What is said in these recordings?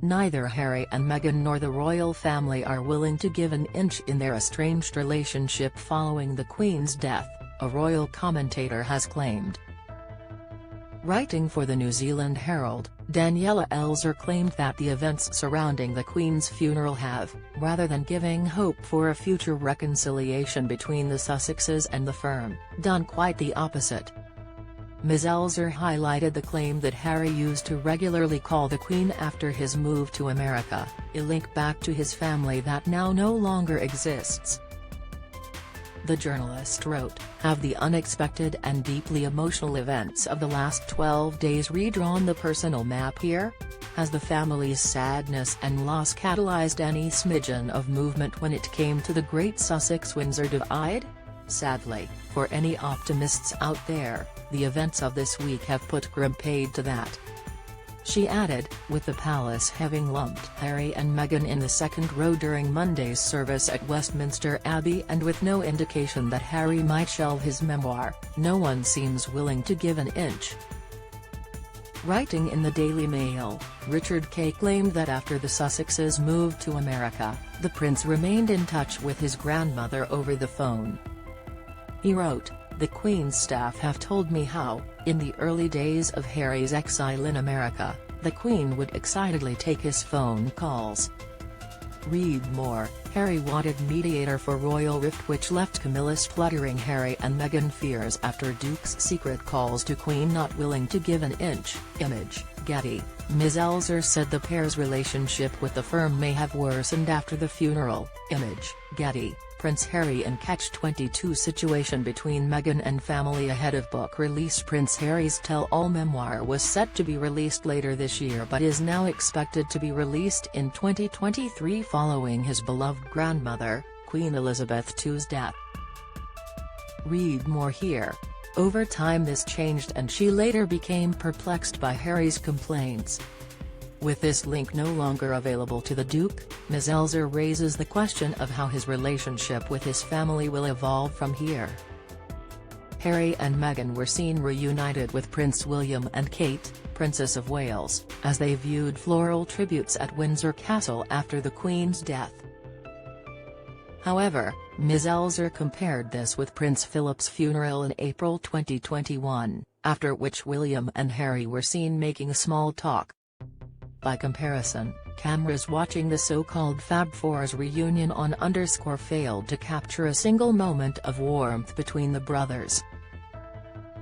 Neither Harry and Meghan nor the royal family are willing to give an inch in their estranged relationship following the Queen's death, a royal commentator has claimed. Writing for the New Zealand Herald, Daniela Elser claimed that the events surrounding the Queen's funeral have, rather than giving hope for a future reconciliation between the Sussexes and the firm, done quite the opposite. Ms. Elser highlighted the claim that Harry used to regularly call the Queen after his move to America, a link back to his family that now no longer exists. The journalist wrote, "Have the unexpected and deeply emotional events of the last 12 days redrawn the personal map here? Has the family's sadness and loss catalyzed any smidgen of movement when it came to the great Sussex-Windsor divide? Sadly, for any optimists out there, the events of this week have put grim paid to that." She added, with the palace having lumped Harry and Meghan in the second row during Monday's service at Westminster Abbey and with no indication that Harry might shelve his memoir, no one seems willing to give an inch. Writing in the Daily Mail, Richard Kay claimed that after the Sussexes moved to America, the prince remained in touch with his grandmother over the phone. He wrote, "The Queen's staff have told me how, in the early days of Harry's exile in America, the Queen would excitedly take his phone calls." Read more. Harry wanted mediator for royal rift, which left Camilla spluttering. Harry and Meghan fears after Duke's secret calls to Queen not willing to give an inch. Image, Getty. Ms. Elser said the pair's relationship with the firm may have worsened after the funeral. Image, Getty. Prince Harry and Catch-22 situation between Meghan and family ahead of book release. Prince Harry's tell-all memoir was set to be released later this year but is now expected to be released in 2023 following his beloved grandmother, Queen Elizabeth II's death. Read more here. Over time this changed and she later became perplexed by Harry's complaints. With this link no longer available to the Duke, Ms. Elser raises the question of how his relationship with his family will evolve from here. Harry and Meghan were seen reunited with Prince William and Kate, Princess of Wales, as they viewed floral tributes at Windsor Castle after the Queen's death. However, Ms. Elser compared this with Prince Philip's funeral in April 2021, after which William and Harry were seen making small talk. By comparison, cameras watching the so-called Fab Four's reunion on _ failed to capture a single moment of warmth between the brothers.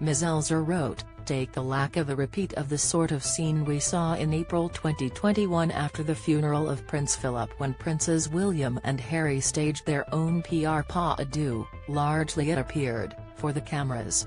Ms. Elser wrote, "Take the lack of a repeat of the sort of scene we saw in April 2021 after the funeral of Prince Philip when Princes William and Harry staged their own PR pas adieu, largely it appeared, for the cameras.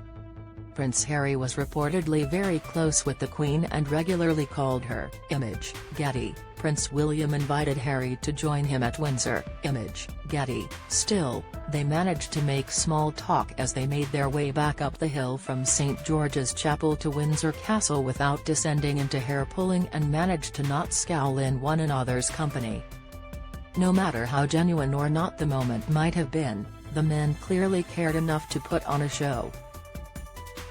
Prince Harry was reportedly very close with the Queen and regularly called her." Image, Getty. Prince William invited Harry to join him at Windsor. Image, Getty. Still, they managed to make small talk as they made their way back up the hill from St George's Chapel to Windsor Castle without descending into hair-pulling and managed to not scowl in one another's company. No matter how genuine or not the moment might have been, the men clearly cared enough to put on a show.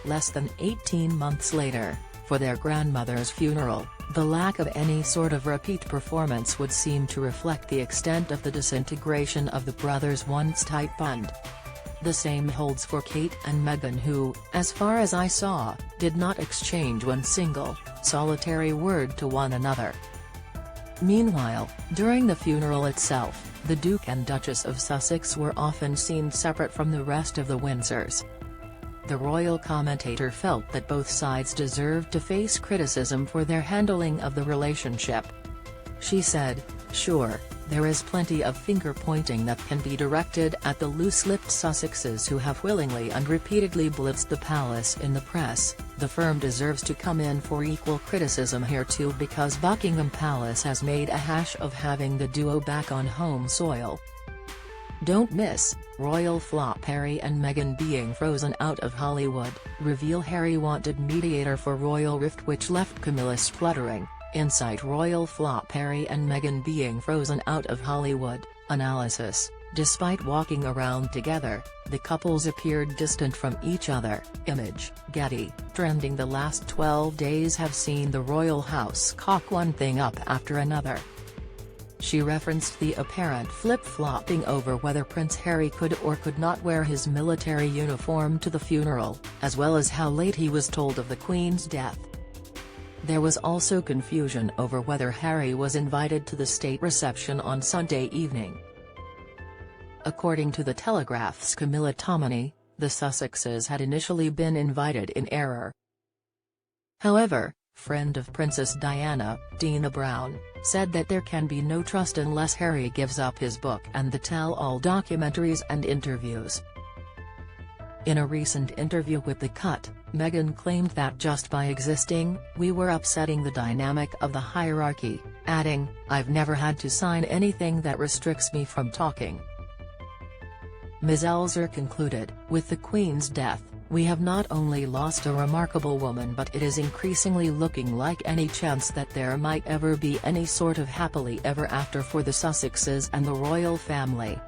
Less than 18 months later, for their grandmother's funeral, the lack of any sort of repeat performance would seem to reflect the extent of the disintegration of the brothers' once tight bond. The same holds for Kate and Meghan who, as far as I saw, did not exchange one single, solitary word to one another. Meanwhile, during the funeral itself, the Duke and Duchess of Sussex were often seen separate from the rest of the Windsors. The royal commentator felt that both sides deserved to face criticism for their handling of the relationship. She said, "Sure, there is plenty of finger-pointing that can be directed at the loose-lipped Sussexes who have willingly and repeatedly blitzed the palace in the press. The firm deserves to come in for equal criticism here too because Buckingham Palace has made a hash of having the duo back on home soil." Don't miss, royal flop. Harry and Meghan being frozen out of Hollywood, reveal Harry wanted mediator for royal rift which left Camilla spluttering. Insight royal flop. Harry and Meghan being frozen out of Hollywood, analysis. Despite walking around together, the couples appeared distant from each other. Image, Getty. Trending. The last 12 days have seen the royal house cock one thing up after another. She referenced the apparent flip-flopping over whether Prince Harry could or could not wear his military uniform to the funeral, as well as how late he was told of the Queen's death. There was also confusion over whether Harry was invited to the state reception on Sunday evening. According to The Telegraph's Camilla Tominey, the Sussexes had initially been invited in error. However, friend of Princess Diana, Dina Brown, said that there can be no trust unless Harry gives up his book and the tell-all documentaries and interviews. In a recent interview with The Cut, Meghan claimed that just by existing, we were upsetting the dynamic of the hierarchy, adding, "I've never had to sign anything that restricts me from talking." Ms. Elser concluded, "With the Queen's death, we have not only lost a remarkable woman, but it is increasingly looking like any chance that there might ever be any sort of happily ever after for the Sussexes and the royal family."